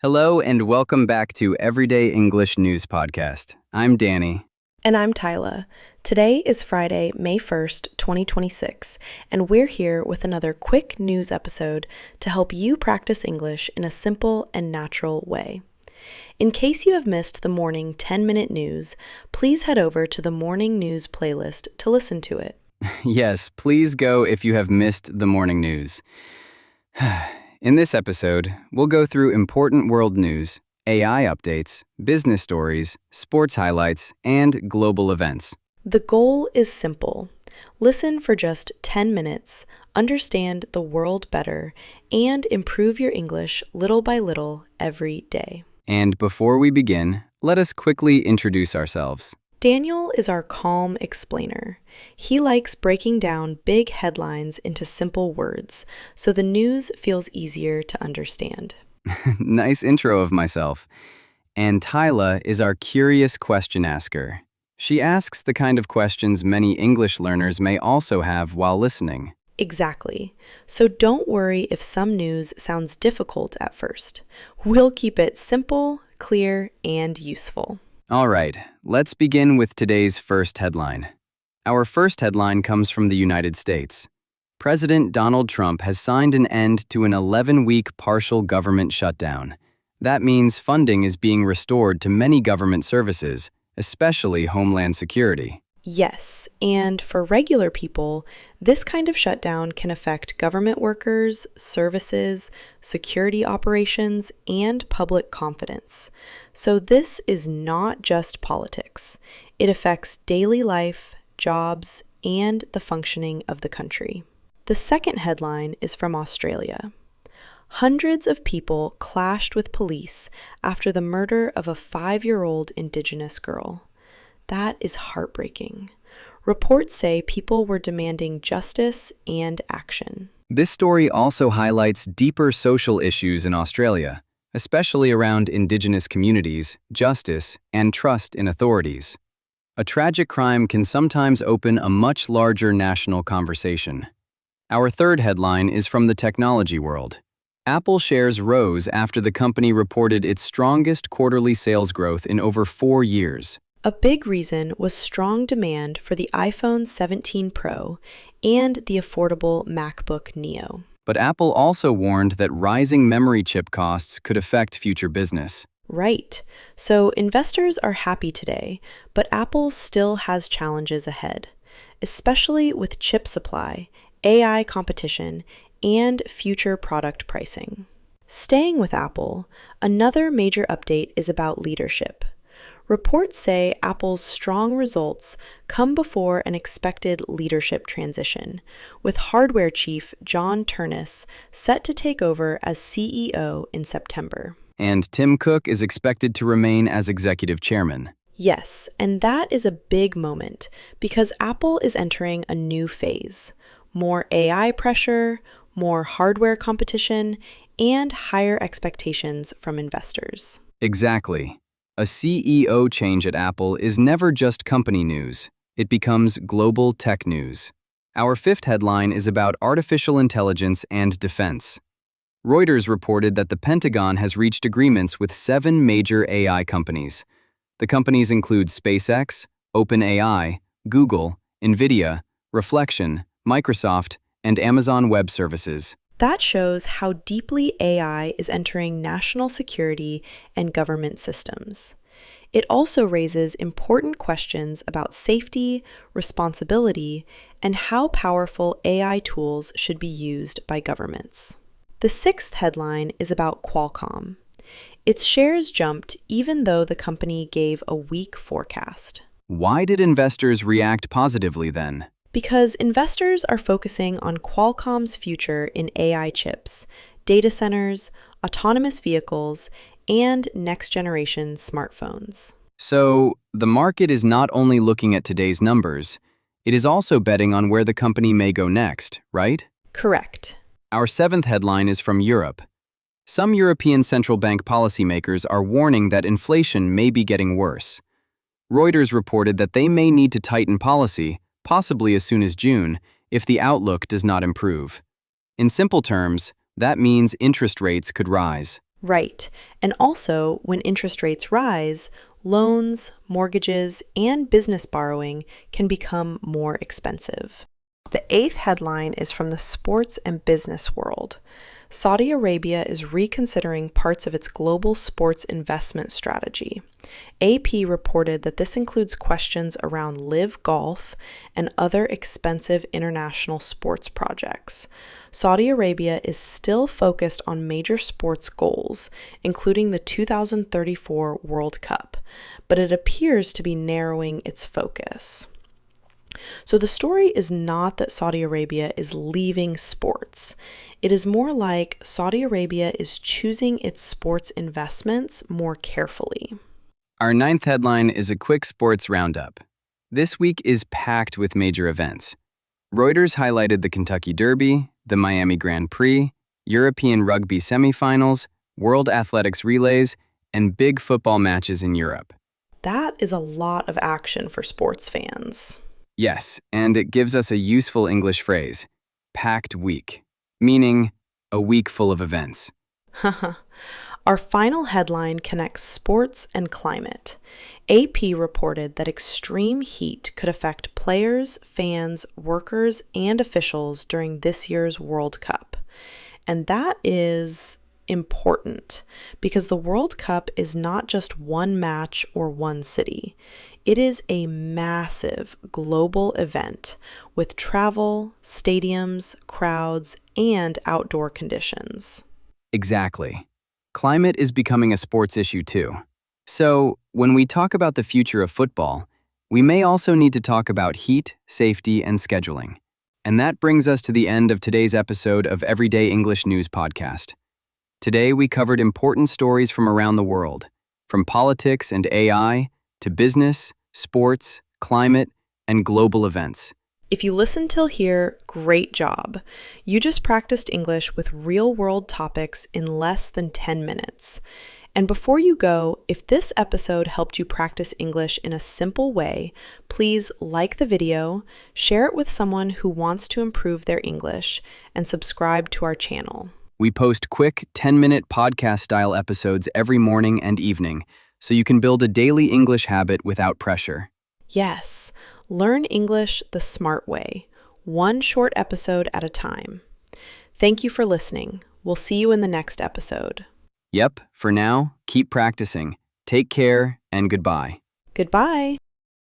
Hello and welcome back to Everyday English News Podcast. I'm Danny. And I'm Tyla. Today is Friday, May 1st, 2026, and we're here with another quick news episode to help you practice English in a simple and natural way. In case you have missed the morning 10-minute news, please head over to the morning news playlist to listen to it. Yes, please go if you have missed the morning news. In this episode, we'll go through important world news, AI updates, business stories, sports highlights, and global events. The goal is simple. Listen for just 10 minutes, understand the world better, and improve your English little by little every day. And before we begin, let us quickly introduce ourselves. Daniel is our calm explainer. He likes breaking down big headlines into simple words, so the news feels easier to understand. Nice intro of myself. And Tyla is our curious question asker. She asks the kind of questions many English learners may also have while listening. Exactly. So don't worry if some news sounds difficult at first. We'll keep it simple, clear, and useful. All right, let's begin with today's first headline. Our first headline comes from the United States. President Donald Trump has signed an end to an 11-week partial government shutdown. That means funding is being restored to many government services, especially Homeland Security. Yes, and for regular people, this kind of shutdown can affect government workers, services, security operations, and public confidence. So this is not just politics. It affects daily life, jobs, and the functioning of the country. The second headline is from Australia. Hundreds of people clashed with police after the murder of a 5-year-old Indigenous girl. That is heartbreaking. Reports say people were demanding justice and action. This story also highlights deeper social issues in Australia, especially around Indigenous communities, justice, and trust in authorities. A tragic crime can sometimes open a much larger national conversation. Our third headline is from the technology world. Apple shares rose after the company reported its strongest quarterly sales growth in over 4 years. A big reason was strong demand for the iPhone 17 Pro and the affordable MacBook Neo. But Apple also warned that rising memory chip costs could affect future business. Right. So investors are happy today, but Apple still has challenges ahead, especially with chip supply, AI competition, and future product pricing. Staying with Apple, another major update is about leadership. Reports say Apple's strong results come before an expected leadership transition, with hardware chief John Ternus set to take over as CEO in September. And Tim Cook is expected to remain as executive chairman. Yes, and that is a big moment because Apple is entering a new phase. More AI pressure, more hardware competition, and higher expectations from investors. Exactly. A CEO change at Apple is never just company news. It becomes global tech news. Our fifth headline is about artificial intelligence and defense. Reuters reported that the Pentagon has reached agreements with 7 major AI companies. The companies include SpaceX, OpenAI, Google, NVIDIA, Reflection, Microsoft, and Amazon Web Services. That shows how deeply AI is entering national security and government systems. It also raises important questions about safety, responsibility, and how powerful AI tools should be used by governments. The sixth headline is about Qualcomm. Its shares jumped even though the company gave a weak forecast. Why did investors react positively then? Because investors are focusing on Qualcomm's future in AI chips, data centers, autonomous vehicles, and next-generation smartphones. So, the market is not only looking at today's numbers, it is also betting on where the company may go next, right? Correct. Our seventh headline is from Europe. Some European central bank policymakers are warning that inflation may be getting worse. Reuters reported that they may need to tighten policy, possibly as soon as June, if the outlook does not improve. In simple terms, that means interest rates could rise. Right. And also, when interest rates rise, loans, mortgages, and business borrowing can become more expensive. The eighth headline is from the sports and business world. Saudi Arabia is reconsidering parts of its global sports investment strategy. AP reported that this includes questions around live golf and other expensive international sports projects. Saudi Arabia is still focused on major sports goals, including the 2034 World Cup, but it appears to be narrowing its focus. So the story is not that Saudi Arabia is leaving sports. It is more like Saudi Arabia is choosing its sports investments more carefully. Our ninth headline is a quick sports roundup. This week is packed with major events. Reuters highlighted the Kentucky Derby, the Miami Grand Prix, European rugby semifinals, World Athletics relays, and big football matches in Europe. That is a lot of action for sports fans. Yes, and it gives us a useful English phrase, packed week, meaning a week full of events. Our final headline connects sports and climate. AP reported that extreme heat could affect players, fans, workers, and officials during this year's World Cup. And that is important because the World Cup is not just one match or one city. It is a massive global event with travel, stadiums, crowds, and outdoor conditions. Exactly. Climate is becoming a sports issue too. So, when we talk about the future of football, we may also need to talk about heat, safety, and scheduling. And that brings us to the end of today's episode of Everyday English News Podcast. Today, we covered important stories from around the world, from politics and AI to business, sports, climate, and global events. If you listened till here, great job. You just practiced English with real-world topics in less than 10 minutes. And before you go, if this episode helped you practice English in a simple way, please like the video, share it with someone who wants to improve their English, and subscribe to our channel. We post quick 10-minute podcast-style episodes every morning and evening, so you can build a daily English habit without pressure. Yes, learn English the smart way, one short episode at a time. Thank you for listening. We'll see you in the next episode. Yep, for now, keep practicing. Take care, and goodbye. Goodbye.